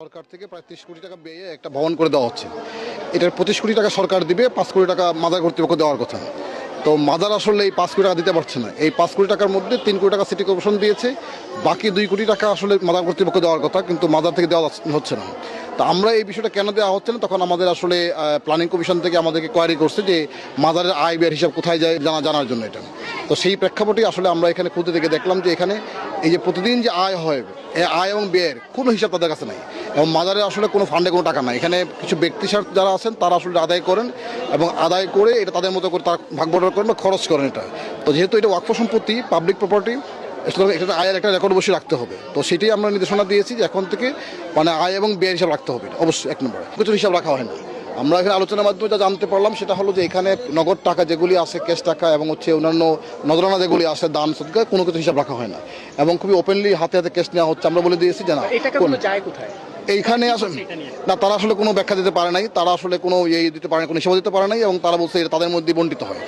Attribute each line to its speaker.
Speaker 1: সরকার থেকে প্রায় 30 কোটি টাকা ব্যয়ে একটা ভবন করে দেওয়া হচ্ছে। এটার 25 কোটি টাকা সরকার দিবে, 5 কোটি টাকা মাদার কর্তৃপক্ষ দেওয়ার কথা। তো মাদার আসলে এই 5 কোটি টাকা দিতে পারছে না। এই 5 কোটি টাকার মধ্যে 3 কোটি টাকা সিটি কর্পোরেশন দিয়েছে, বাকি 2 কোটি টাকা আসলে মাদার কর্তৃপক্ষ দেওয়ার কথা, কিন্তু মাদার থেকে দেওয়া হচ্ছে না। তো আমরা এই বিষয়টা কেন দেওয়া হচ্ছে না, তখন আমাদের আসলে প্ল্যানিং কমিশন থেকে আমাদেরকে কোয়ারি করছে যে মাদারের আয় ব্যয়ের হিসাব কোথায় যায় জানার জন্য এটা। তো সেই প্রেক্ষাপটে আসলে আমরা এখানে খুঁজে থেকে দেখলাম যে এখানে এই যে প্রতিদিন যে আয় হয়, এই আয় এবং ব্যয়ের কোনো হিসাব তাদের কাছে নাই, এবং মাদারে আসলে কোনো ফান্ডে কোনো টাকা নাই। এখানে কিছু ব্যক্তি যারা আছেন তারা আসলে আদায় করেন, এবং আদায় করে এটা তাদের মতো করে তারা ভাগ বটর করেন বা খরচ করেন এটা। তো যেহেতু এটা ওয়াকফ সম্পত্তি, পাবলিক প্রপার্টি, সুতরাং এটা আয়ের একটা রেকর্ড বসে রাখতে হবে। তো সেটাই আমরা নির্দেশনা দিয়েছি যে এখন থেকে মানে আয় এবং ব্যয়ের হিসাব রাখতে হবে, অবশ্যই 1 নম্বরে কিছু হিসাব রাখা হয় না। আমরা এখানে আলোচনার মাধ্যমে যা জানতে পারলাম সেটা হলো যে এখানে নগদ টাকা যেগুলি আছে, ক্যাশ টাকা এবং অন্যান্য নজরানা যেগুলি আছে, দান সদকা, কোনো কিছু হিসাব রাখা হয় না, এবং খুবই ওপেনলি হাতে হাতে ক্যাশ নেওয়া হচ্ছে। আমরা বলে দিয়েছি যে না, এইখানে আসলে না, তারা আসলে কোনো ব্যাখ্যা দিতে পারে নাই, তারা আসলে কোনো দিতে পারে না, কোনো হিসাব দিতে পারে নাই, এবং তারা বলছে এটা তাদের মধ্যে বণ্টিত হয়।